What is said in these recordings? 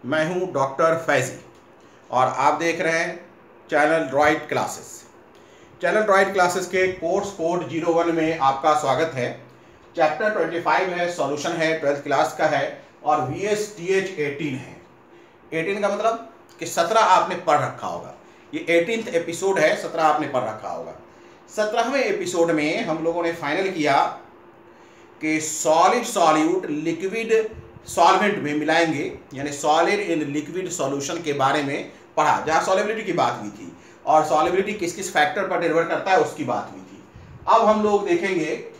मैं हूं डॉक्टर फैजी और आप देख रहे हैं channel droid classes. Channel droid classes के कोर्स कोड 01 में आपका स्वागत है। चैप्टर 25 है, सॉल्यूशन है, 12th क्लास का है और VSTH 18 है। 18 का मतलब कि 17 आपने पढ़ रखा होगा। ये 18th एपिसोड है, 17 आपने पढ़ रखा होगा। 17वें एपिसोड में हम लोगों ने फाइनल किया कि सॉलिड सॉल्यूट लिक्विड सॉल्वेंट में मिलाएंगे, यानी सॉलिड इन लिक्विड सॉल्यूशन के बारे में पढ़ा, जहाँ सॉलिबिलिटी की बात हुई थी और सॉलिबिलिटी किस किस फैक्टर पर निर्भर करता है उसकी बात हुई थी। अब हम लोग देखेंगे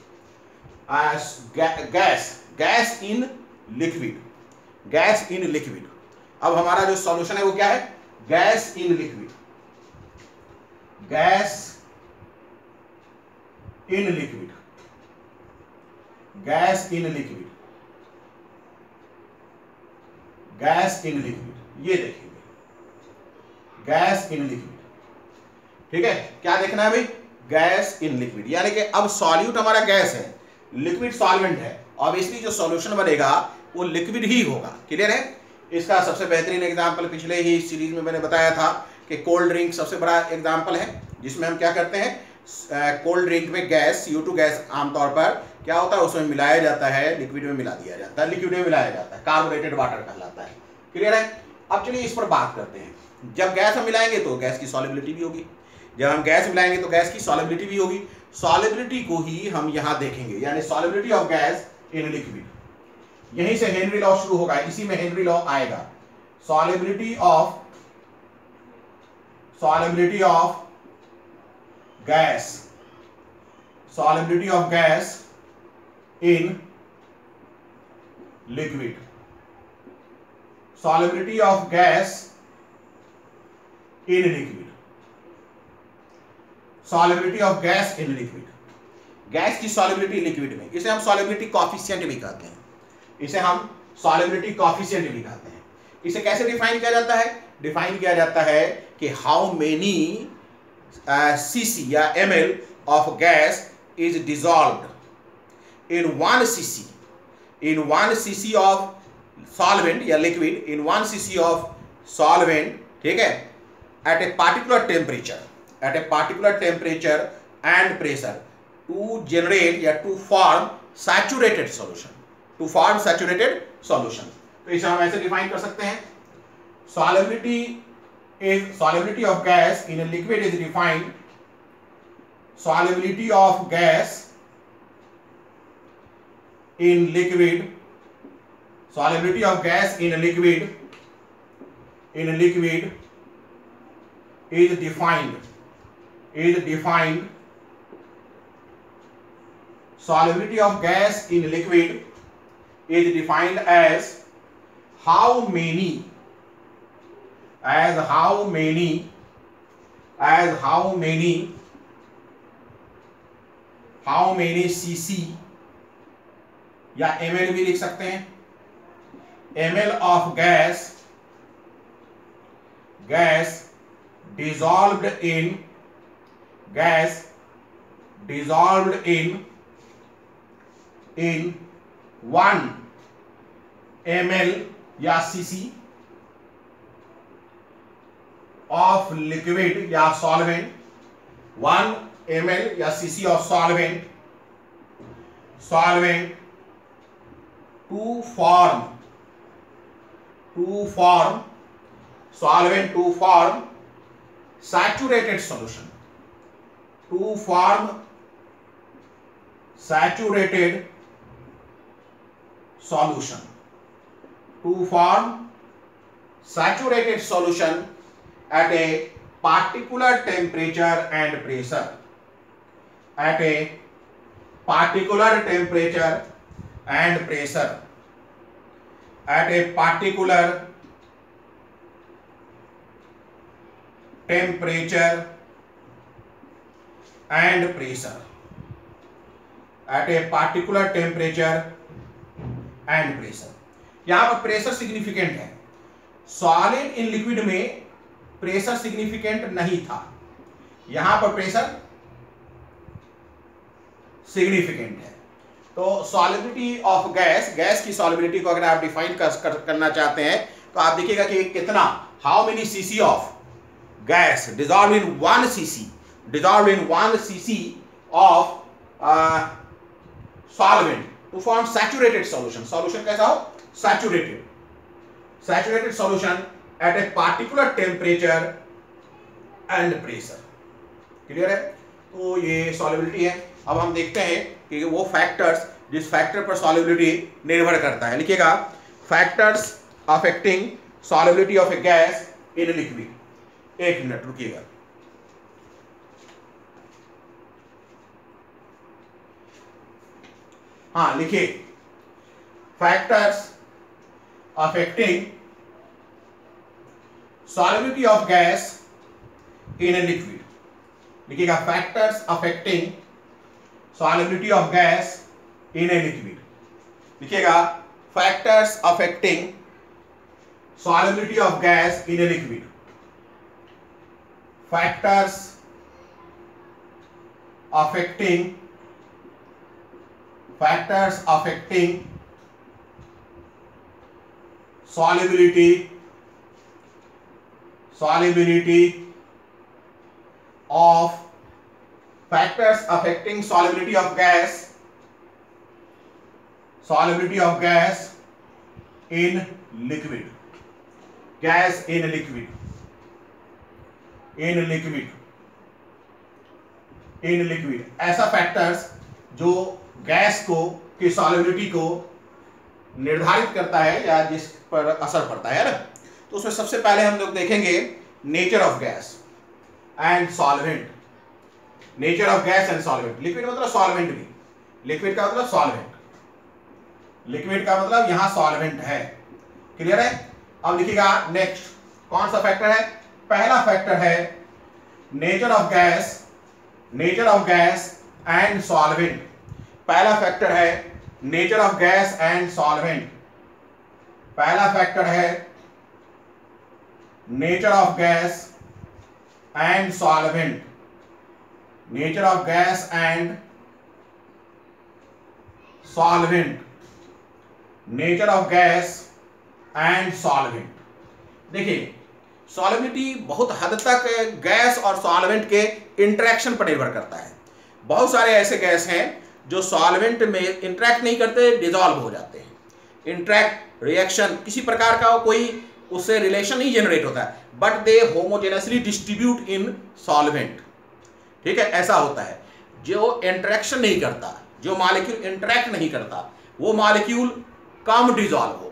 gas in liquid. Gas in liquid, अब हमारा जो सॉल्यूशन है वो क्या है? Gas in liquid. Gas in liquid, gas in liquid, gas in liquid, ये देखेंगे गैस इन लिक्विड। ठीक है, क्या देखना है भाई? गैस इन लिक्विड, यानी कि अब सॉल्यूट हमारा गैस है, लिक्विड सॉल्वेंट है, ऑब्वियसली जो सॉल्यूशन बनेगा वो लिक्विड ही होगा। क्लियर है? इसका सबसे बेहतरीन एग्जांपल पिछले ही सीरीज में मैंने बताया था कि कोल्ड ड्रिंक सबसे बड़ा एग्जांपल है, जिसमें हम क्या करते हैं, कोल्ड ड्रिंक में गैस CO2 गैस आमतौर पर क्या होता है, उसमें मिलाया जाता है, लिक्विड में मिला दिया जाता है, लिक्विड में मिलाया जाता है, कार्बोनेटेड वाटर कहलाता है। क्लियर है? अब चलिए इस पर बात करते हैं। जब गैस हम मिलाएंगे तो गैस की सॉलिबिलिटी भी होगी, जब हम गैस मिलाएंगे तो गैस की सॉलिबिलिटी भी होगी। सॉलिबिलिटी को ही हम यहां देखेंगे, यानी solubility of gas in liquid. यहीं से हेनरी लॉ शुरू होगा, इसी में हेनरी लॉ आएगा। Solubility of gas, solubility of gas in liquid, solubility of gas in liquid, solubility of gas in liquid। Gas की solubility लिक्विड में, इसे हम solubility coefficient भी कहते हैं, इसे हम solubility coefficient भी कहते हैं। इसे कैसे डिफाइन किया जाता है? डिफाइन किया जाता है कि हाउ मेनी cc या ml of gas is dissolved in 1 cc of solvent या liquid, in 1 cc of solvent, ठीक है, at a particular temperature and pressure to generate या to form saturated solution, तो इसे हम ऐसे डिफाइन कर सकते हैं। solubility of gas in a liquid is defined, solubility of gas in liquid, solubility of gas in a liquid is defined, solubility of gas in liquid is defined as how many cc या ml भी लिख सकते हैं, ml of gas dissolved in 1 ml या cc of liquid या solvent, 1 ml या cc of solvent to form saturated solution, at a particular temperature and pressure, at a particular temperature and pressure, at a particular temperature and pressure, at a particular temperature and pressure। यहां पर pressure significant है, solid in liquid में pressure significant नहीं था, यहां पर pressure significant है। तो सॉलिबिलिटी ऑफ गैस, गैस की सॉलिबिलिटी को अगर आप डिफाइन करना चाहते हैं तो आप देखिएगा कि कितना, how many CC of gas dissolved in 1 cc, dissolved in 1 cc of solvent to form saturated solution. Solution कैसा हो? Saturated. Saturated solution at a particular temperature and pressure. Clear है? तो ये सॉल्युबिलिटी है। अब हम देखते हैं कि वो फैक्टर्स जिस फैक्टर पर सॉल्युबिलिटी निर्भर करता है। लिखिएगा factors affecting solubility of a gas in liquid. एक मिनट रुकिएगा। हाँ लिखिए factors affecting solubility of gas in a liquid. लिखिएगा factors affecting solubility of gas in a liquid. लिखिएगा factors affecting solubility of gas in a liquid. Factors affecting solubility of factors affecting solubility of gas in liquid. Gas in liquid, ऐसा factors जो gas को की solubility को निर्धारित करता है या जिस पर असर पड़ता है ना। तो उसमें सबसे पहले हम लोग देखेंगे nature of gas and solvent. Nature of gas and solvent. Liquid मतलब सॉल्वेंट भी, लिक्विड का मतलब सॉल्वेंट, लिक्विड का मतलब यहां सॉल्वेंट है। क्लियर है? अब लिखिएगा नेक्स्ट कौन सा फैक्टर है? पहला फैक्टर है nature of gas and solvent. पहला फैक्टर है nature of gas and solvent. पहला फैक्टर है nature of gas and solvent. Nature of gas and solvent. Nature of gas and solvent. देखिए सॉल्युबिलिटी बहुत हद तक गैस और सॉल्वेंट के इंटरेक्शन पर निर्भर करता है। बहुत सारे ऐसे गैस हैं जो सॉल्वेंट में इंटरेक्ट नहीं करते, डिसॉल्व हो जाते हैं। इंटरेक्ट रिएक्शन किसी प्रकार का कोई उससे रिलेशन नहीं जनरेट होता है, but they homogeneously distribute in solvent. ठीक है, ऐसा होता है। जो इंटरेक्शन नहीं करता, जो मॉलिक्यूल इंटरेक्ट नहीं करता, वो मॉलिक्यूल कम डिसॉल्व होगा।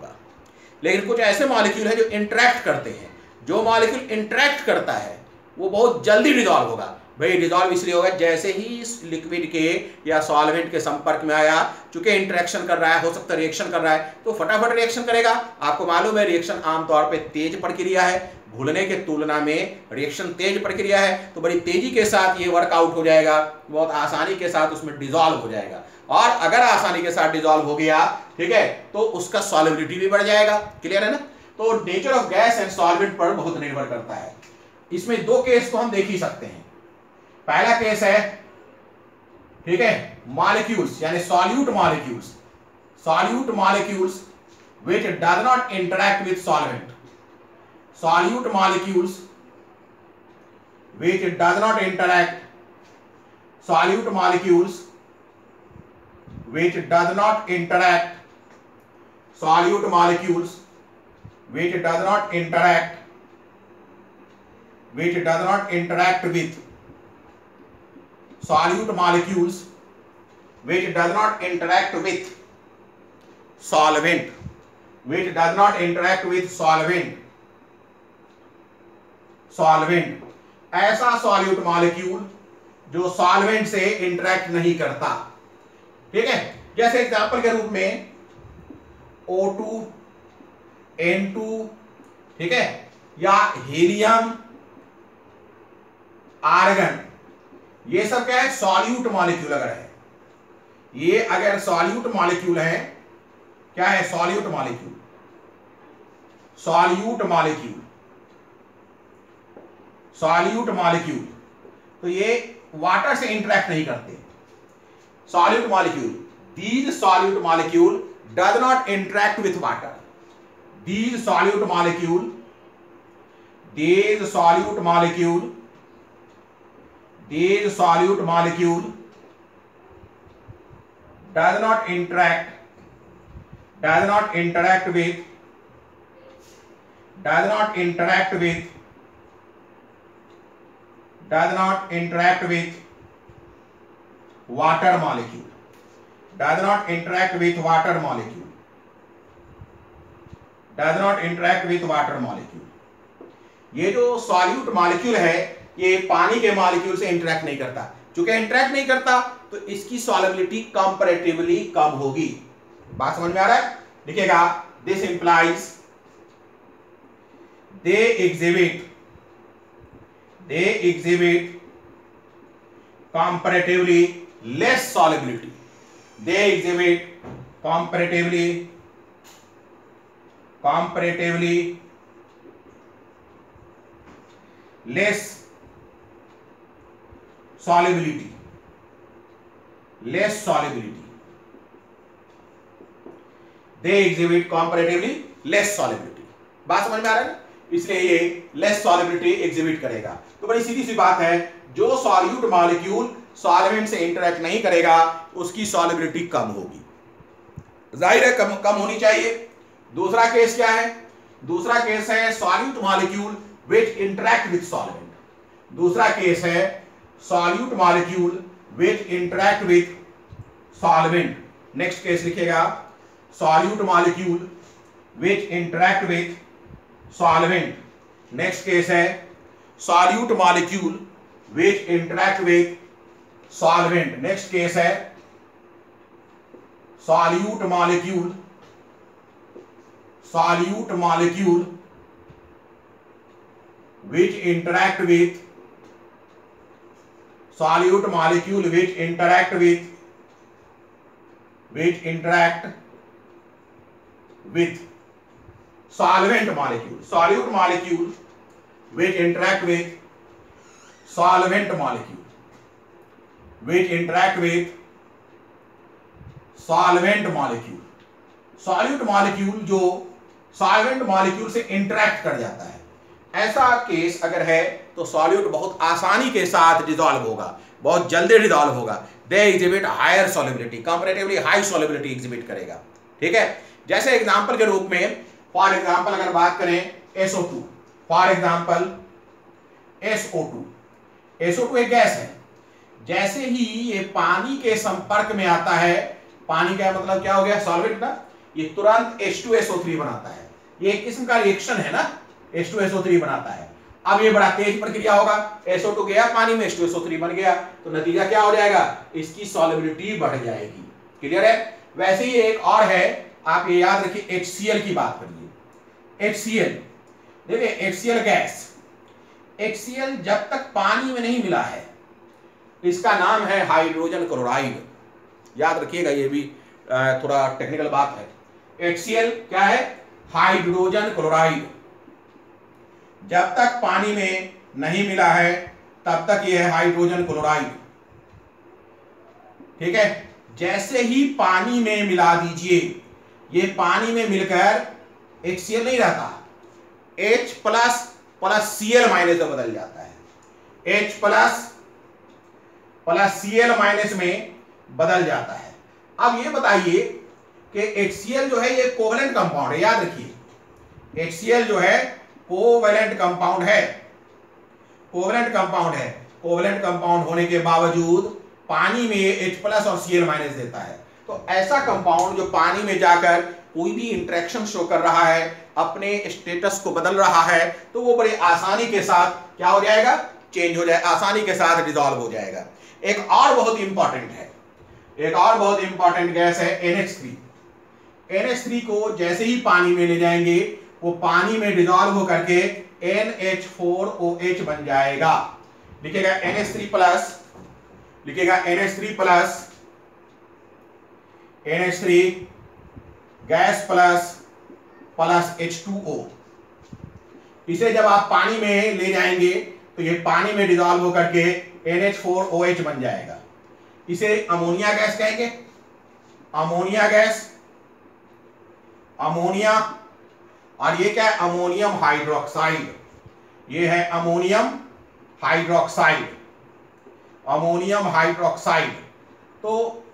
लेकिन कुछ ऐसे मॉलिक्यूल हैं जो इंटरेक्ट करते हैं। जो मॉलिक्यूल इंटरेक्ट करता है वो बहुत जल्दी डिसॉल्व होगा। भाई डिसॉल्व इसलिए होगा जैसे ही इस लिक्विड के या सॉल्वेंट के संपर्क में आया, चूंकि इंटरेक्शन कर रहा है, हो सकता है रिएक्शन कर रहा है, तो फटाफट रिएक्शन करेगा। आपको मालूम है रिएक्शन आमतौर पे तेज प्रक्रिया है, घुलने के तुलना में रिएक्शन तेज प्रक्रिया है, तो बड़ी तेजी के साथ ये वर्कआउट हो जाएगा, बहुत आसानी के साथ उसमें डिसॉल्व हो जाएगा। और अगर आसानी के साथ डिसॉल्व हो गया, ठीक है, तो उसका सॉल्युबिलिटी भी बढ़ जाएगा। क्लियर है ना? तो nature of gas and solvent पर बहुत निर्भर करता है। इसमें दो केस को हम देख ही सकते हैं। पहला केस है, ठीक है, मॉलिक्यूल्स यानी solute molecules which does not interact with solvent. Solute molecules which does not interact, solute molecules which does not interact, solute molecules which does not interact, which does not interact with, solute molecules which does not interact with solvent, which does not interact with solvent, solvent, ऐसा solute molecule जो solvent से interact नहीं करता। ठीक है, जैसे example के रूप में O2, N2, ठीक है, या हीलियम, आर्गन, ये सब क्या है? सॉल्यूट मॉलिक्यूल अगर है, ये अगर सॉल्यूट मॉलिक्यूल है, क्या है? Solute molecule, solute molecule, solute molecule, तो ये वाटर से इंटरेक्ट नहीं करते। Solute molecule, these solute molecule does not interact with water, these solute molecule these solute molecule does not interact with water molecule, ये जो सॉल्यूट मॉलिक्यूल है ये पानी के मॉलिक्यूल से इंटरेक्ट नहीं करता। चूंकि इंटरेक्ट नहीं करता तो इसकी सॉल्युबिलिटी कंपैरेटिवली कम होगी। बात समझ में आ रहा है? लिखिएगा this implies they exhibit comparatively less solubility. They exhibit comparatively less solubility. They exhibit comparatively less solubility. बात समझ में आ रहा है? इसलिए ये लेस सॉल्युबिलिटी एग्जिबिट करेगा। तो बड़ी सीधी सी बात है, जो सॉल्यूट मॉलिक्यूल सॉल्वेंट से इंटरेक्ट नहीं करेगा उसकी सॉल्युबिलिटी कम होगी, जाहिर है कम होनी चाहिए। दूसरा केस क्या है? दूसरा केस है solute molecule which interact with solvent. दूसरा केस है solute molecule which interact with solvent. Next case लिखिएगा solute molecule which interact with solvent. Next case है solute molecule which interact with solvent. Next case है solute molecule which interact with solvent molecule, solute molecule which interact with solvent molecule, solute molecule जो solvent molecule से interact कर जाता है, ऐसा case अगर है तो सॉल्यूट बहुत आसानी के साथ डिसॉल्व होगा, बहुत जल्दी डिसॉल्व होगा। They exhibit higher solubility, comparatively high solubility exhibit करेगा। ठीक है, जैसे एग्जांपल के रूप में फॉर एग्जाम्पल अगर बात करें SO2, फॉर एग्जाम्पल SO2 एक गैस है। जैसे ही ये पानी के संपर्क में आता है, पानी का मतलब क्या हो गया? सॉल्वेंट ना, ये तुरंत H2SO3 बनाता है। ये एक किस्म का रिएक्शन है ना, H2SO3 बनाता है। अब ये बड़ा तेज प्रक्रिया होगा, SO2 गया पानी में, H2SO3 बन गया, तो नतीजा क्या हो जाएगा? इसकी सॉल्युबिलिटी बढ़ जाएगी। क्लियर है? वैसे ही एक और है, आप ये याद रखिए, HCl की बात करिए। HCl देखिए, HCl गैस, HCl जब तक पानी में नहीं मिला है इसका नाम है हाइड्रोजन क्लोराइड। याद रखिएगा, ये भी थोड़ा टेक्निकल बात है। HCl क्या है? Hydrogen chloride. जब तक पानी में नहीं मिला है तब तक ये है हाइड्रोजन क्लोराइड। ठीक है, जैसे ही पानी में मिला दीजिए, ये पानी में मिलकर HCl नहीं रहता, H प्लस Cl माइनस में बदल जाता है। H प्लस Cl माइनस में बदल जाता है। अब ये बताइए कि HCl जो है ये कोवेलेंट कंपाउंड है, याद रखिए HCl जो है कोवेलेंट कंपाउंड है। कोवेलेंट कंपाउंड होने के बावजूद पानी में H प्लस और Cl माइनस देता है। तो ऐसा कंपाउंड जो पानी में जाकर कोई भी इंटरेक्शन शो कर रहा है, अपने स्टेटस को बदल रहा है, तो वो बड़ी आसानी के साथ क्या हो जाएगा? चेंज हो जाए, आसानी के साथ डिसॉल्व हो जाएगा। एक और बहुत इंपॉर्टेंट गैस है NH3। NH3 को जैसे ही पानी में ले जाएंगे वो पानी में डिसॉल्व होकर के NH4OH बन जाएगा। लिखिएगा NH3 गैस प्लस H2O। इसे जब आप पानी में ले जाएंगे तो ये पानी में डिसॉल्व होकर के NH4OH बन जाएगा। इसे अमोनिया गैस कहेंगे। और ये क्या है, अमोनियम हाइड्रोक्साइड, ये है अमोनियम हाइड्रोक्साइड, अमोनियम हाइड्रोक्साइड। तो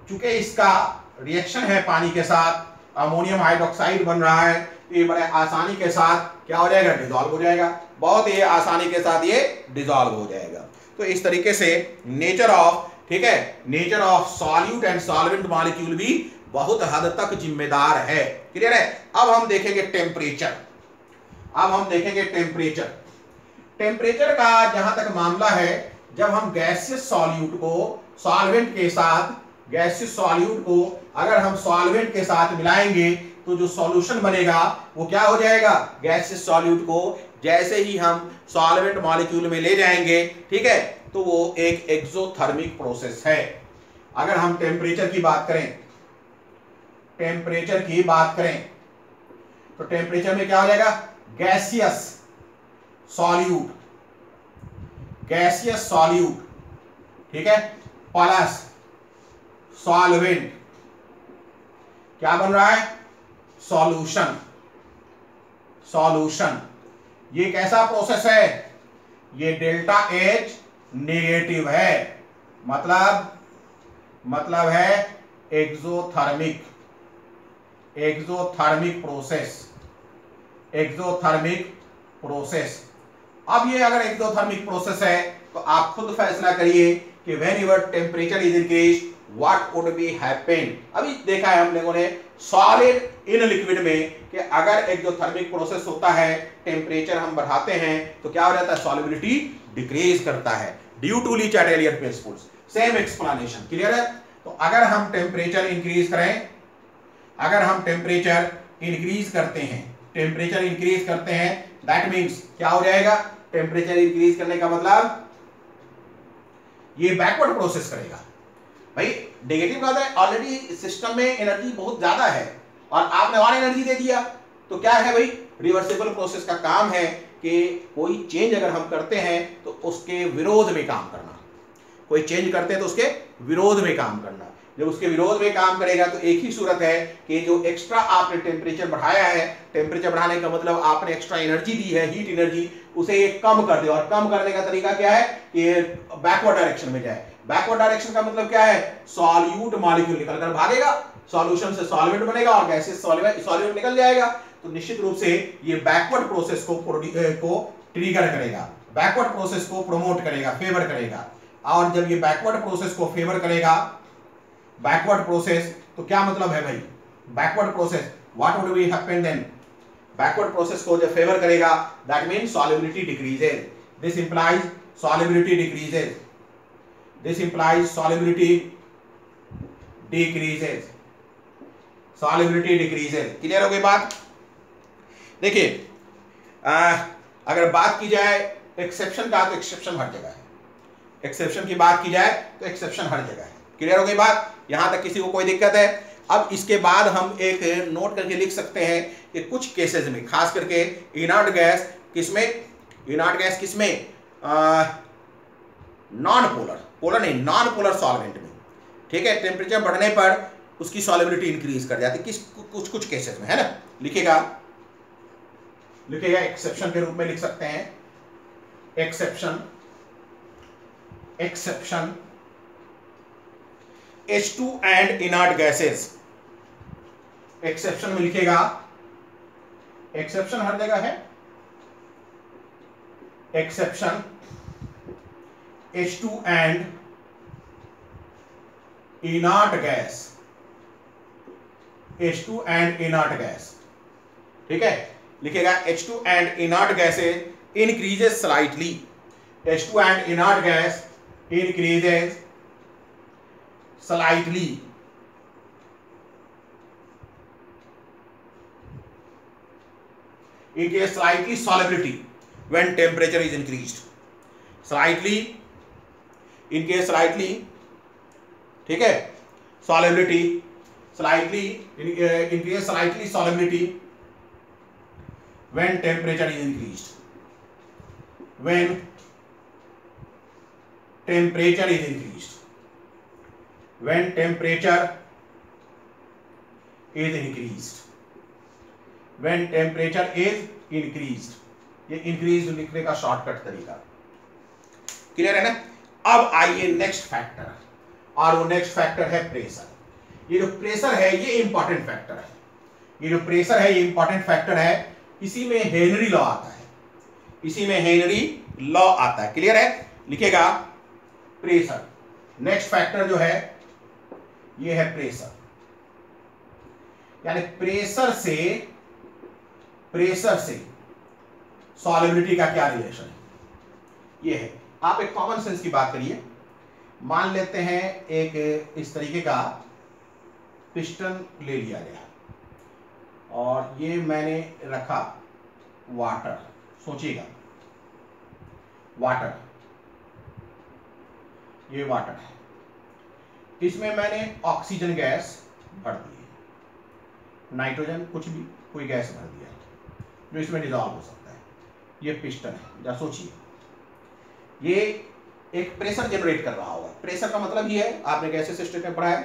चूंकि इसका रिएक्शन है पानी के साथ, अमोनियम हाइड्रोक्साइड बन रहा है, तो ये बड़े आसानी के साथ क्या हो जाएगा, डिसॉल्व हो जाएगा, बहुत ही आसानी के साथ ये डिसॉल्व हो जाएगा। तो इस तरीके से नेचर ऑफ, ठीक है, nature of solute and solvent molecule भी बहुत हद तक जिम्मेदार है। क्लियर है। अब हम देखेंगे टेम्परेचर, अब हम देखेंगे टेम्परेचर। टेम्परेचर का जहां तक मामला है, जब हम गैसियस सॉल्यूट को सॉल्वेंट के साथ, गैसियस सॉल्यूट को अगर हम सॉल्वेंट के साथ मिलाएंगे तो जो सॉल्यूशन बनेगा वो क्या हो जाएगा, गैसियस सॉल्यूट को जैसे ही हम सॉल्वेंट मॉलिक्यूल में ले जाएंगे, ठीक है, तो वो एक एक्सोथर्मिक प्रोसेस है। अगर हम टेम्परेचर की बात करें, टेम्परेचर की बात करें तो टेम्परेचर में क्या हो जाएगा, गैसियस सॉल्यूट, गैसियस सॉल्यूट, ठीक है, प्लस सॉल्वेंट, क्या बन रहा है, सॉल्यूशन, सॉल्यूशन। ये कैसा प्रोसेस है, ये डेल्टा एच नेगेटिव है, मतलब है exothermic, exothermic process, exothermic process. अब ये अगर एक्सोथर्मिक प्रोसेस है तो आप खुद फैसला करिए कि when your temperature is increase what would be happen. अभी देखा है हम लोगों ने सॉलिड इन लिक्विड में कि अगर एक्सोथर्मिक प्रोसेस होता है, टेम्परेचर हम बढ़ाते हैं तो क्या हो जाता है, सॉल्युबिलिटी डिक्रीज करता है due to Le Chatelier principles. Same explanation, clear है। तो अगर हम टेम्परेचर इंक्रीज करें, अगर हम टेम्परेचर इंक्रीज करते हैं, टेम्परेचर इंक्रीज करते हैं, दैट मीन्स क्या हो जाएगा, टेम्परेचर इंक्रीज करने का मतलब ये बैकवर्ड प्रोसेस करेगा। भाई नेगेटिव का है, ऑलरेडी सिस्टम में एनर्जी बहुत ज्यादा है और आपने और एनर्जी दे दिया, तो क्या है भाई, रिवर्सिबल प्रोसेस का काम है कि कोई चेंज अगर हम करते हैं तो उसके विरोध में काम करना, कोई चेंज करते हैं तो उसके विरोध में काम करना। जब उसके विरोध में काम करेगा तो एक ही सूरत है कि जो एक्स्ट्रा आपने टेम्परेचर बढ़ाया है, टेम्परेचर बढ़ाने का मतलब आपने एक्स्ट्रा एनर्जी दी है, हीट एनर्जी, उसे ये कम कर दे। और कम करने का तरीका क्या है कि बैकवर्ड डायरेक्शन में जाए। बैकवर्ड डायरेक्शन का मतलब क्या है, सॉल्यूट मॉलिक्यूल निकल कर भागेगा, सॉल्यूशन से सॉल्वेंट बनेगा और गैसेस सॉल्वेंट निकल जाएगा। तो निश्चित रूप से ये बैकवर्ड प्रोसेस को ट्रिगर करेगा, बैकवर्ड प्रोसेस को प्रमोट करेगा, फेवर करेगा। और जब ये बैकवर्ड प्रोसेस को फेवर करेगा, बैकवर्ड प्रोसेस, तो क्या मतलब है भाई, backward process what would be happen then, backward process को जब फेवर करेगा that means solubility decreases, this implies solubility decreases, this implies solubility decreases, solubility decreases. Clear हो गई बात। देखिए अगर बात की जाए एक्सेप्शन का, तो एक्सेप्शन हर जगह है, एक्सेप्शन की बात की जाए तो एक्सेप्शन हर जगह है। क्लियर हो गई बात, यहां तक किसी को कोई दिक्कत है। अब इसके बाद हम एक नोट करके लिख सकते हैं कि कुछ केसेस में, खास करके इनर्ट गैस किसमें, इनर्ट गैस किसमें, नॉन पोलर, पोलर नहीं, नॉन पोलर सॉल्वेंट में, ठीक है, टेम्परेचर बढ़ने पर उसकी सॉल्युबिलिटी इंक्रीज कर जाती है, किस कुछ केसेस में, है ना। लिखेगा एक्सेप्शन के रूप में लिख सकते हैं, exception, exception H2 and inert gases, exception में लिखेगा, एक्सेप्शन हर जगह है, exception H2 and inert gas, H2 and inert gas, ठीक है, लिखेगा H2 and inert gases increases slightly, H2 and inert gas increases slightly, it is slightly solubility when temperature is increased, slightly, in case slightly, ठीक है, solubility slightly, increase slightly solubility when temperature is increased, when temperature is increased, when temperature is increased, when temperature is increased. ये increase लिखने का shortcut तरीका। Clear है ना? अब आइए नेक्स्ट फैक्टर, और वो नेक्स्ट फैक्टर है प्रेशर। ये जो प्रेशर है ये इंपॉर्टेंट फैक्टर है। ये जो प्रेशर है ये इंपॉर्टेंट फैक्टर है। इसी में हेनरी लॉ आता है, इसी में हेनरी लॉ आता है। क्लियर है? लिखेगा प्रेशर। नेक्स्ट फैक्टर जो है ये है प्रेशर, यानी प्रेशर से सॉलिबिलिटी का क्या रिलेशन है, ये है। आप एक कॉमन सेंस की बात करिए। मान लेते हैं एक इस तरीके का पिस्टन ले लिया गया और ये मैंने रखा वाटर। सोचिएगा, वाटर, ये वाटर है, इसमें मैंने ऑक्सीजन गैस भर दी है, नाइट्रोजन कुछ भी कोई गैस भर दिया है जो इसमें डिजॉल्व हो सकता है। ये पिस्टन है। जरा सोचिए, ये एक प्रेशर जनरेट कर रहा होगा। प्रेशर का मतलब ये है, आपने गैसेस सिस्टम में पढ़ा है,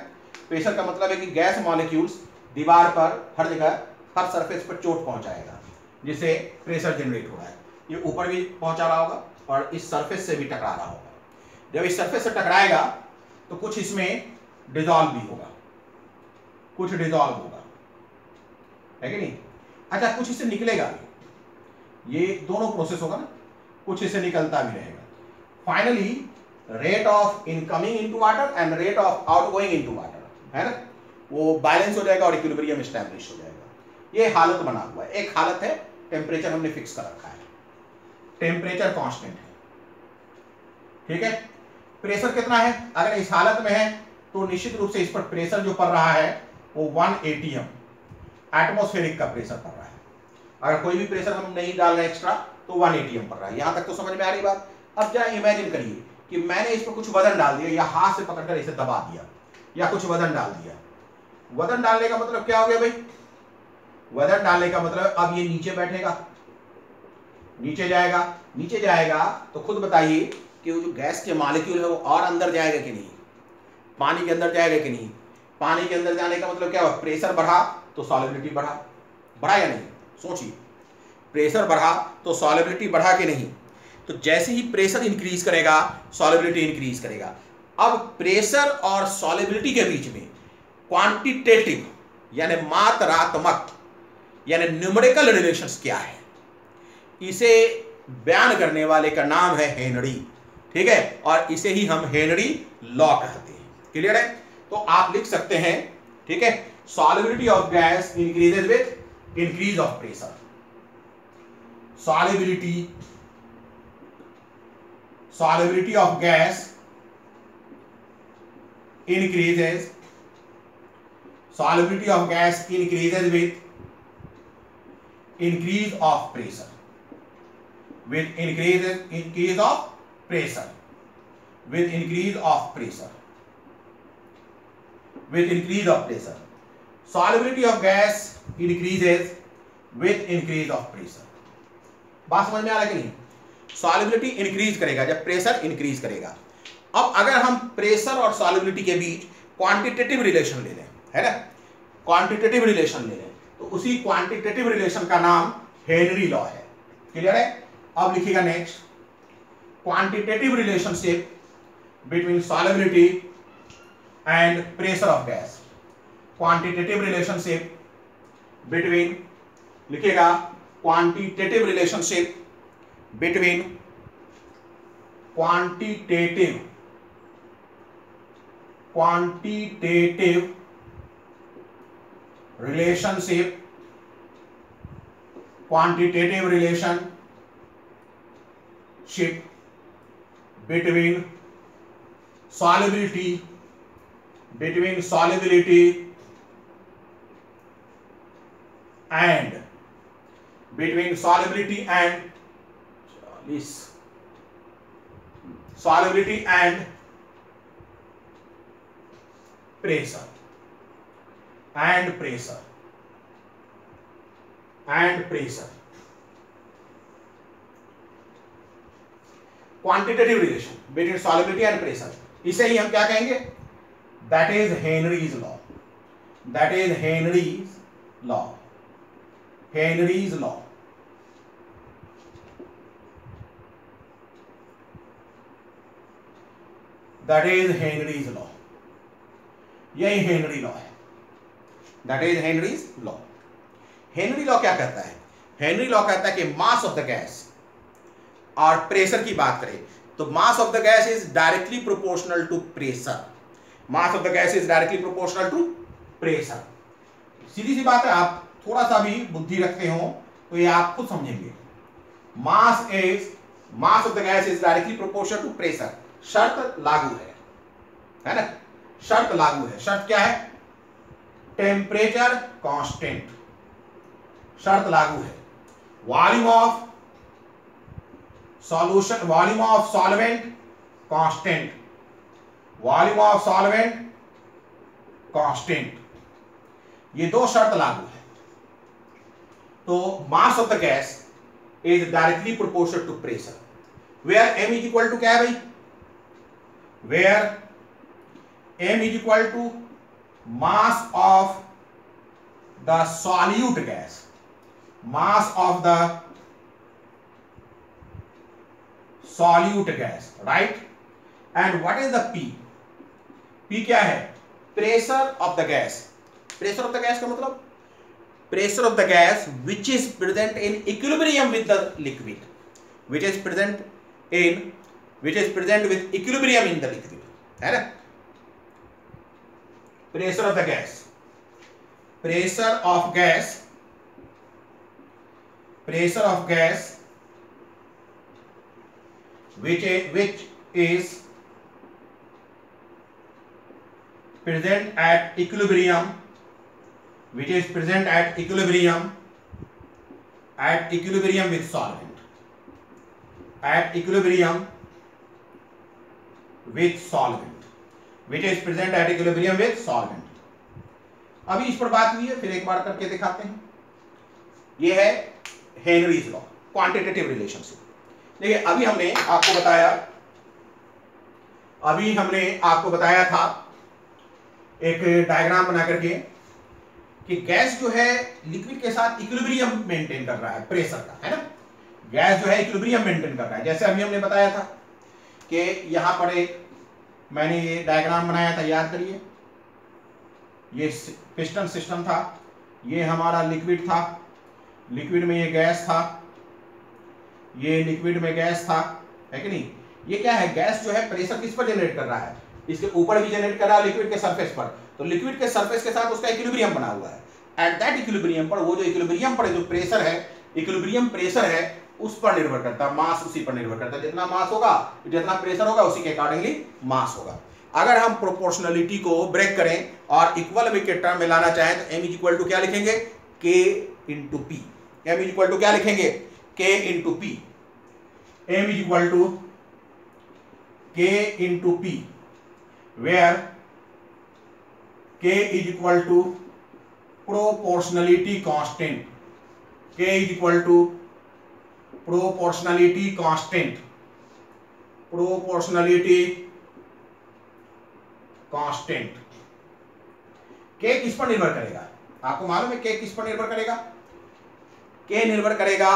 प्रेशर का मतलब है कि गैस मॉलिक्यूल्स दीवार पर हर जगह हर सरफेस पर चोट पहुंचाएगा, जिससे प्रेशर जनरेट हो रहा है। ये ऊपर भी पहुंचा रहा होगा और इस सरफेस से भी टकरा रहा होगा। जब इस सरफेस से टकराएगा तो कुछ इसमें डिजॉल्व भी होगा, कुछ डिजॉल्व होगा, है कि नहीं? अच्छा, कुछ इससे निकलेगा भी। ये दोनों प्रोसेस होगा ना, कुछ इससे निकलता भी रहेगा। Finally rate of incoming into water and rate of outgoing into water, है ना, वो बैलेंस हो जाएगा और इक्विलिब्रियम एस्टैब्लिश हो जाएगा। ये हालत बना हुआ है। एक हालत है टेम्परेचर हमने फिक्स कर रखा है, टेम्परेचर कांस्टेंट है, ठीक है। प्रेशर कितना है? अगर इस हालत में है तो निश्चित रूप से इस पर प्रेशर जो पड़ रहा है वो 1 atm एटमॉस्फेरिक का प्रेशर पड़ रहा है। अगर कोई भी प्रेशर हम नहीं डाल रहे एक्स्ट्रा तो 1 atm पड़ रहा है। यहां तक तो समझ में आ रही बात? अब जरा इमेजिन करिए कि मैंने इस पर कुछ वजन डाल दिया, या हाथ से पकड़कर इसे दबा दिया, या कुछ वजन डाल दिया। वजन डालने का मतलब क्या हो गया भाई? वजन डालने का मतलब अब ये नीचे बैठेगा, नीचे जाएगा, नीचे जाएगा तो खुद बताइए कि वो जो गैस के मॉलिक्यूल है वो और अंदर जाएगा कि नहीं, पानी के अंदर जाएगा कि नहीं? पानी के अंदर जाने का मतलब क्या हुआ? प्रेशर बढ़ा तो सॉलिबिलिटी बढ़ा, बढ़ा या नहीं? सोचिए, प्रेशर बढ़ा तो सॉलिबिलिटी बढ़ा कि नहीं? तो जैसे ही प्रेशर इंक्रीज करेगा सॉलिबिलिटी इंक्रीज करेगा। अब प्रेशर और सॉलिबिलिटी के बीच में क्वांटिटेटिव यानी मात्रात्मक यानी न्यूमेरिकल रिलेशंस क्या है, इसे बयान करने वाले का नाम है हेनरी, ठीक है, और इसे ही हम हेनरी लॉ कहते हैं। क्लियर है? तो आप लिख सकते हैं, ठीक है, solubility of gas increases with increase of pressure. Solubility of gas increases with increase of pressure, with increase of pressure, with increase of pressure, with increase of pressure. Solubility of gas increases with increase of pressure. बात समझ में आ रहा है कि नहीं? Solubility increase करेगा जब pressure increase करेगा। अब अगर हम प्रेशर और सॉलिबिलिटी के बीच क्वांटिटेटिव रिलेशन ले लें, है ना, क्वांटिटेटिव रिलेशन ले लें, तो उसी क्वांटिटेटिव रिलेशन का नाम हेनरी लॉ है। क्लियर है? अब लिखिएगा next, quantitative relationship between solubility and pressure of gas. Quantitative relationship between, लिखिएगा quantitative relationship between quantitative relationship between solubility and pressure quantitative relation between solubility and pressure, इसे ही हम क्या कहेंगे? That is Henry's law. Henry's law. That is Henry's law. यही Henry law है, that is Henry's law. Henry law क्या कहता है? हेनरी लॉ कहता है कि मास ऑफ द गैस और प्रेशर की बात करें तो mass of the gas is directly proportional to pressure. Mass of the gas is directly proportional to pressure. सीधी सी बात है, आप थोड़ा सा भी बुद्धि रखते हो तो ये आप खुद समझेंगे। Mass of the gas is directly proportional to pressure. शर्त लागू है ना? शर्त लागू है। शर्त क्या है? Temperature constant. शर्त लागू है। Volume of solution, volume of solvent constant. Volume of solvent constant. ये दो शर्त लागू है। तो mass of the gas is directly proportional to pressure, where m is equal to क्या है भाई? Where m is equal to mass of the solute gas, mass of the solute gas, right? And what is the P? P क्या है? Pressure of the gas. Pressure of the gas का मतलब pressure of the gas which is present in equilibrium with the liquid, which is present with equilibrium in the liquid, है ना? Pressure of the gas. Pressure of gas. Pressure of gas which is present at equilibrium, which is present at equilibrium with solvent, at equilibrium with solvent, which is present at equilibrium with solvent. अभी इस पर बात हुई है, फिर एक बार करके दिखाते हैं। यह है हेनरीज लॉ, क्वांटिटेटिव रिलेशनशिप। देखिए अभी हमने आपको बताया था एक डायग्राम बना करके कि गैस जो है लिक्विड के साथ इक्विलिब्रियम मेंटेन कर रहा है प्रेशर का, है ना? गैस जो है इक्विलिब्रियम मेंटेन कर रहा है। जैसे अभी हमने बताया था कि यहां पर एक मैंने ये डायग्राम बनाया था, याद करिए। ये पिस्टन सिस्टम था, ये हमारा लिक्विड था, लिक्विड में ये गैस था, ये लिक्विड में गैस था, है कि नहीं? ये क्या है? गैस जो है प्रेशर किस पर जनरेट कर रहा है? इसके ऊपर भी जनरेट कर रहा है, लिक्विड के सरफेस पर। तो लिक्विड के सरफेस के साथ उसका इक्विलिब्रियम बना हुआ है। एट दैट इक्विलिब्रियम पर वो जो इक्विलिब्रियम पर जो प्रेशर है, इक्विलिब्रियम प्रेशर है, उस पर निर्भर करता है। मास उसी पर निर्भर करता है। जितना मास होगा, जितना प्रेशर होगा, उसी के अकॉर्डिंगली मास होगा। अगर हम प्रोपोर्शनलिटी को ब्रेक करें और इक्वल के टर्म में लाना चाहें तो m इज इक्वल टू क्या लिखेंगे? k into P. m is equal to क्या लिखेंगे? k into P. m is equal to k into P, वेयर k is equal to proportionality constant. k is equal to proportionality constant. Proportionality constant. k किस पर निर्भर करेगा? आपको मालूम है k किस पर निर्भर करेगा? k निर्भर करेगा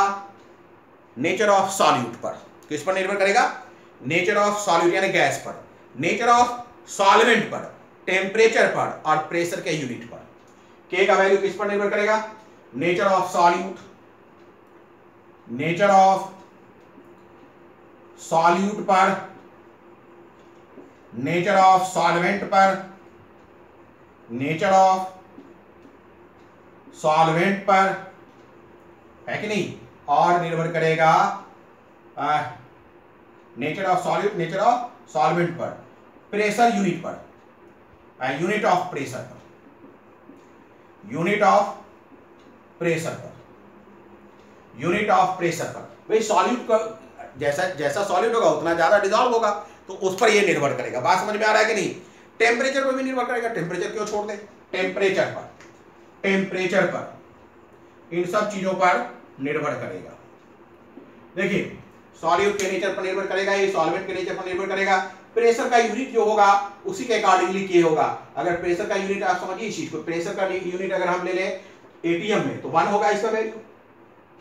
नेचर ऑफ सॉल्यूट पर। किस पर निर्भर करेगा? नेचर ऑफ सॉल्यूट यानी गैस पर, नेचर ऑफ सॉल्वेंट पर, टेम्परेचर पर और प्रेशर के यूनिट पर। k का वैल्यू किस पर निर्भर करेगा? Nature of solute, nature of solute पर, नेचर ऑफ सॉल्वेंट पर, नेचर ऑफ सॉल्वेंट पर, है कि नहीं? और निर्भर करेगा nature of solute, nature of solvent पर, प्रेशर यूनिट पर, यूनिट ऑफ प्रेशर पर, यूनिट ऑफ प्रेशर पर, यूनिट ऑफ प्रेशर पर। भाई सॉल्यूट का जैसा सॉल्यूट होगा उतना ज्यादा डिसॉल्व होगा, तो उस पर यह निर्भर करेगा। बात समझ में आ रहा है कि नहीं? टेम्परेचर पर भी निर्भर करेगा। टेम्परेचर क्यों छोड़ दे? टेम्परेचर पर, टेम्परेचर पर, इन सब चीजों पर निर्भर करेगा। देखिए सॉल्यूट के नेचर पर निर्भर करेगा, ये सॉल्वेंट के नेचर पर निर्भर करेगा। प्रेशर का यूनिट जो होगा उसी के अकॉर्डिंगली के होगा। अगर प्रेशर का यूनिट आप समझिए इस चीज को, प्रेशर का यूनिट अगर हम ले लें एटीएम में तो 1 होगा इसका वैल्यू,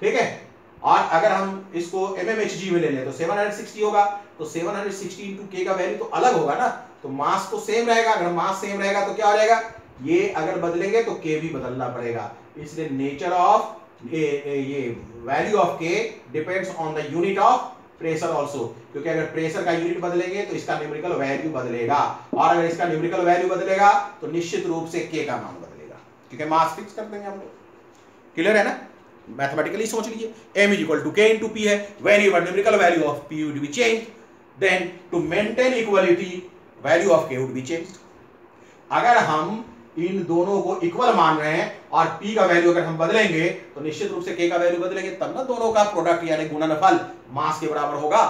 ठीक है। और अगर हम इसको mmHg में ले लें तो 760 होगा, तो 760 इंटू के का वैल्यू तो अलग होगा ना, तो मास तो सेम रहेगा। अगर मास सेम रहेगा तो क्या हो जाएगा, ये अगर बदलेंगे तो के भी बदलना पड़ेगा। इसलिए नेचर ऑफ ये वैल्यू ऑफ के depends on the unit of pressure also, क्योंकि अगर प्रेशर का यूनिट बदलेंगे तो इसका न्यूमेरिकल वैल्यू बदलेगा, और अगर इसका न्यूमेरिकल वैल्यू बदलेगा तो निश्चित रूप से के का मान बदलेगा, क्योंकि मास फिक्स कर देंगे हम लोग। क्लियर है ना, मैथमेटिकली सोच लीजिए, m is equal to K into P है, variable numerical value of p would be change, then to maintain equality value of k would be change. अगर हम इन दोनों को इक्वल मान रहे हैं और p का वैल्यू अगर हम बदलेंगे तो निश्चित रूप से k का वैल्यू बदलेंगे, तब ना दोनों का प्रोडक्ट यानी गुणनफल मास के बराबर होगा।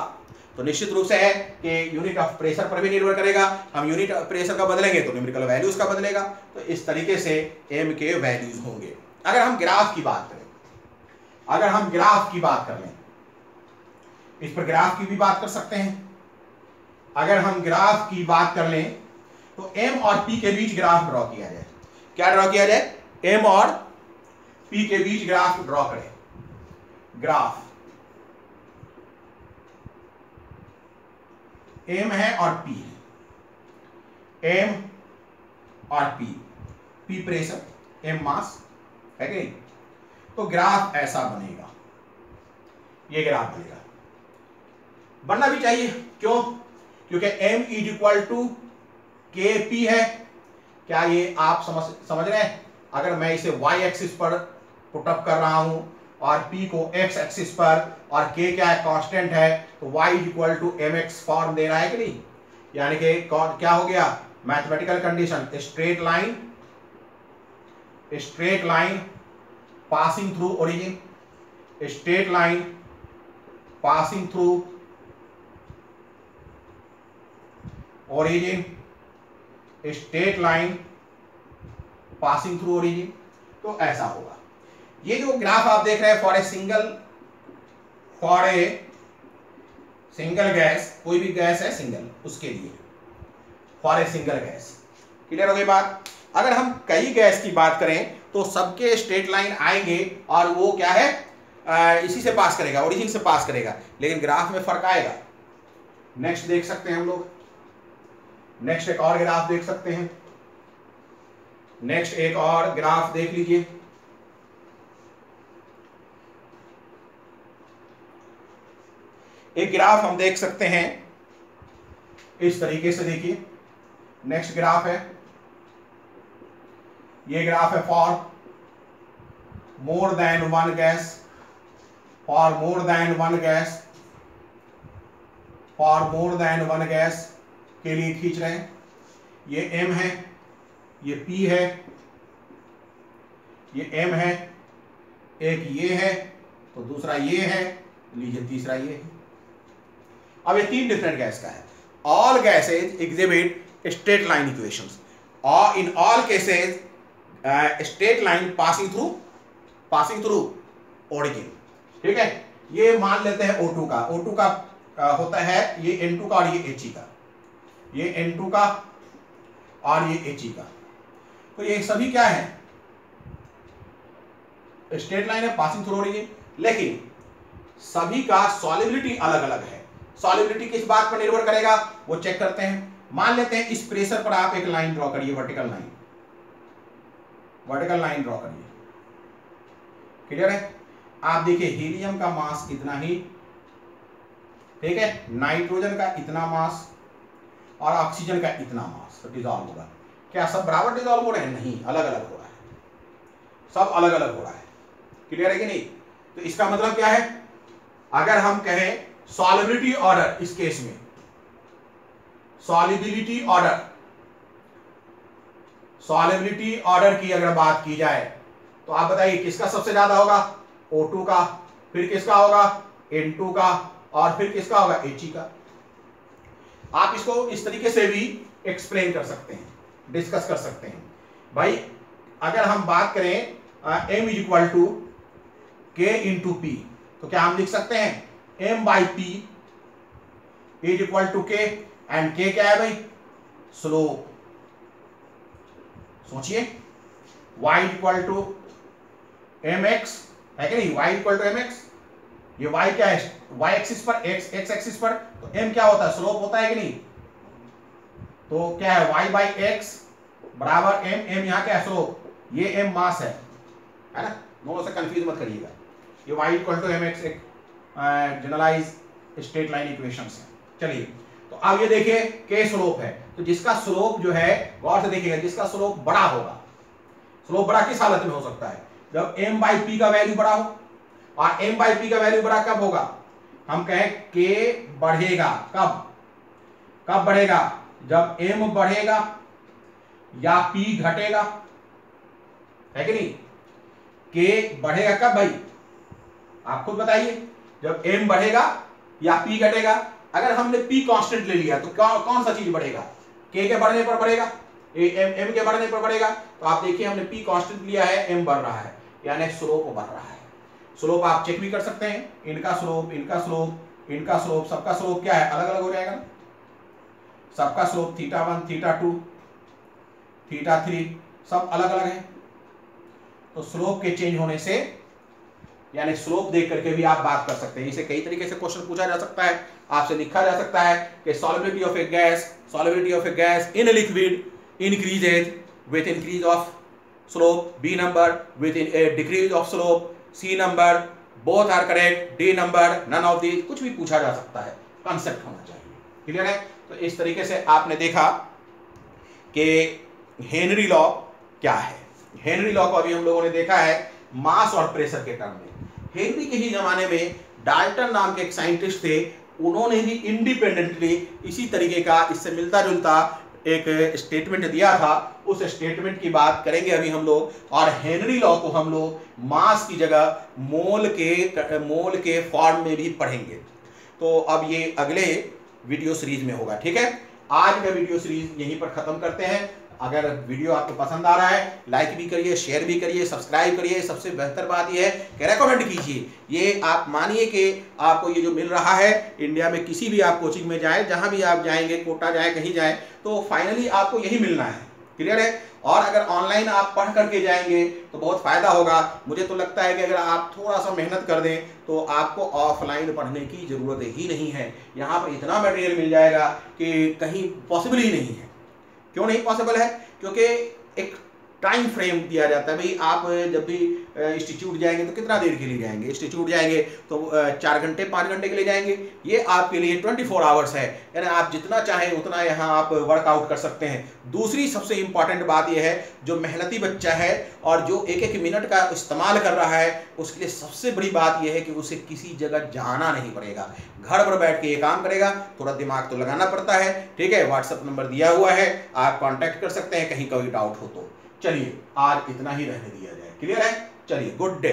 तो निश्चित रूप से है कि यूनिट ऑफ प्रेशर पर भी निर्भर करेगा, हम यूनिट ऑफ प्रेशर का बदलेंगे तो न्यूमेरिकल वैल्यू उसका बदलेगा। तो इस तरीके से m के वैल्यूज होंगे। अगर हम ग्राफ की बात करें, अगर हम ग्राफ की बात कर लें, इस पर ग्राफ की भी बात कर सकते हैं। अगर हम ग्राफ की बात कर लें तो m और p के बीच ग्राफ ड्रॉ किया जाए। क्या ड्रॉ किया जाए, m और p के बीच ग्राफ ड्रॉ करें। ग्राफ m है और p है, m और p प्रेशर, m मास है कि नहीं, तो ग्राफ ऐसा बनेगा, ये ग्राफ बनेगा, बनना भी चाहिए। क्यों, क्योंकि m इज इक्वल टू के पी है। क्या ये आप समझ रहे हैं, अगर मैं इसे y एक्सिस पर पुटअप कर रहा हूं और p को x एक्सिस पर, और k क्या है, कांस्टेंट है, तो y is equal to mx form दे रहा है कि नहीं, यानी कि क्या हो गया, mathematical condition, straight line passing through origin, straight line passing through origin, straight line passing through origin, तो ऐसा होगा। ये जो ग्राफ आप देख रहे हैं फॉर ए सिंगल गैस, कोई भी गैस है सिंगल, उसके लिए for a single gas, clear हो गई बात। अगर हम कई गैस की बात करें तो सबके स्ट्रेट लाइन आएंगे और वो क्या है, इसी से पास करेगा, ओरिजिन से पास करेगा, लेकिन ग्राफ में फर्क आएगा। नेक्स्ट देख सकते हैं हम लोग, नेक्स्ट एक और ग्राफ देख सकते हैं, नेक्स्ट एक और ग्राफ देख लीजिए। एक ग्राफ हम देख सकते हैं इस तरीके से, देखिए नेक्स्ट ग्राफ है, ये ग्राफ है for more than one gas, for more than one gas, for more than one gas के लिए खींच रहे हैं। ये m है, ये p है, ये m है, एक ये है, तो दूसरा ये है, लीजिए तीसरा ये है। अब ये तीन डिफरेंट गैस का है। All gases exhibit straight line equations, और in all cases straight line passing through origin, ठीक है। ये मान लेते हैं O2 का, O2 का होता है ये N2 का और ये He का, ये N2 का और ये He का, तो ये सभी क्या है, स्ट्रेट लाइन है पासिंग थ्रू ओरिजिन, लेकिन सभी का सॉल्युबिलिटी अलग अलग है। सॉल्युबिलिटी किस बात पर निर्भर करेगा, वो चेक करते हैं। मान लेते हैं इस प्रेशर पर आप एक लाइन ड्रॉ करिए, वर्टिकल लाइन ड्रॉ करिए, क्लियर है। आप देखिए हीलियम का मास इतना ही, ठीक है, नाइट्रोजन का इतना मास और ऑक्सीजन का इतना मास डिसॉल्व होगा। क्या सब बराबर डिसॉल्व हो रहे हैं? नहीं, अलग अलग हो रहा है, सब अलग अलग हो रहा है, क्लियर है कि नहीं। तो इसका मतलब क्या है, अगर हम कहें सॉल्युबिलिटी ऑर्डर, इस केस में सॉल्युबिलिटी ऑर्डर की अगर बात की जाए तो आप बताइए किसका सबसे ज्यादा होगा, O2 का, फिर किसका होगा, N2 का, और फिर किसका होगा, He का। आप इसको इस तरीके से भी एक्सप्लेन कर सकते हैं, डिस्कस कर सकते हैं। भाई अगर हम बात करें m is equal to k into p, तो क्या हम लिख सकते हैं m by p is equal to k, and k क्या है भाई, स्लोप। सोचिए y इक्वल टू mx है कि नहीं, y इक्वल टू mx, ये y क्या है, y एक्सिस पर, x एक्सिस पर, तो m क्या होता है, स्लोप होता है कि नहीं, तो क्या है y बाई एक्स बराबर m, m यहाँ क्या है, स्लोप, ये m मास है ना, दोनों से कंफ्यूज मत करिएगा, ये y इक्वल टू mx एक जनरलाइज स्ट्रेट लाइन इक्वेशंस है। चलिए तो अब ये देखिए k स्लोप है, तो जिसका स्लोप जो है गौर से देखिएगा, जिसका स्लोप बड़ा होगा, स्लोप बड़ा किस हालत में हो सकता है, जब m बाई पी का वैल्यू बड़ा हो, और m बाई पी का वैल्यू बड़ा कब होगा, हम कहें k बढ़ेगा, कब बढ़ेगा, जब m बढ़ेगा या p घटेगा, है कि नहीं, k बढ़ेगा कब भाई, आप खुद बताइए, जब m बढ़ेगा या p घटेगा। अगर हमने p कांस्टेंट ले लिया तो कौन सा चीज बढ़ेगा, k के बढ़ने पर बढ़ेगा, m के बढ़ने पर बढ़ेगा, तो आप देखिए हमने p कांस्टेंट लिया है, m बढ़ रहा है, यानी स्लोप बढ़ रहा है। स्लोप आप चेक भी कर सकते हैं, इनका स्लोप, इनका स्लोप, इनका स्लोप, सबका स्लोप क्या है, अलग अलग हो जाएगा, सबका स्लोप θ1, θ2, θ3 सब अलग अलग है, तो स्लोप के चेंज होने से यानी स्लोप देख करके भी आप बात कर सकते हैं। इसे कई तरीके से क्वेश्चन पूछा जा सकता है, आपसे लिखा जा सकता है कि solubility of a gas in a liquid increases with increase of slope, B number with a decrease of slope, C number, both are correct, D number, none of these, कुछ भी पूछा जा सकता है, कॉन्सेप्ट होना चाहिए, क्लियर है। तो इस तरीके से आपने देखा कि हेनरी लॉ क्या है। हेनरी लॉ को अभी हम लोगों ने देखा है मास और प्रेशर के टर्म में। हेनरी के ही जमाने में डाल्टन नाम के एक साइंटिस्ट थे, उन्होंने भी इंडिपेंडेंटली इसी तरीके का, इससे मिलता जुलता एक स्टेटमेंट दिया था। उस स्टेटमेंट की बात करेंगे अभी हम लोग, और हेनरी लॉ को हम लोग मास की जगह मोल के फॉर्म में भी पढ़ेंगे। तो अब ये अगले वीडियो सीरीज में होगा, ठीक है। आज का वीडियो सीरीज यहीं पर खत्म करते हैं। अगर वीडियो आपको पसंद आ रहा है, लाइक भी करिए, शेयर भी करिए, सब्सक्राइब करिए। सबसे बेहतर बात यह है कि रेकमेंड कीजिए। ये आप मानिए कि आपको ये जो मिल रहा है, इंडिया में किसी भी आप कोचिंग में जाए, जहां भी आप जाएंगे, कोटा जाए, कहीं जाए, तो फाइनली आपको यही मिलना है, क्लियर है। और अगर ऑनलाइन आप पढ़ करके जाएंगे तो बहुत फायदा होगा। मुझे तो लगता है कि अगर आप थोड़ा सा मेहनत कर दें तो आपको ऑफलाइन पढ़ने की जरूरत ही नहीं है। यहाँ पर इतना मटेरियल मिल जाएगा कि कहीं पॉसिबल ही नहीं है। क्यों नहीं पॉसिबल है? क्योंकि एक टाइम फ्रेम दिया जाता है। भाई आप जब भी इंस्टीट्यूट जाएंगे तो कितना देर के लिए जाएंगे? इंस्टीट्यूट जाएंगे तो 4 घंटे 5 घंटे के लिए जाएंगे। ये आपके लिए 24 आवर्स है, यानी आप जितना चाहें उतना यहाँ आप वर्कआउट कर सकते हैं। दूसरी सबसे इंपॉर्टेंट बात यह है, जो मेहनती बच्चा है और जो एक एक मिनट का इस्तेमाल कर रहा है, उसके लिए सबसे बड़ी बात यह है कि उसे किसी जगह जाना नहीं पड़ेगा, घर पर बैठ के ये काम करेगा। थोड़ा दिमाग तो लगाना पड़ता है, ठीक है। व्हाट्सएप नंबर दिया हुआ है, आप कॉन्टैक्ट कर सकते हैं कहीं कोई डाउट हो तो। चलिए आज इतना ही रहने दिया जाए, क्लियर है। चलिए, गुड डे।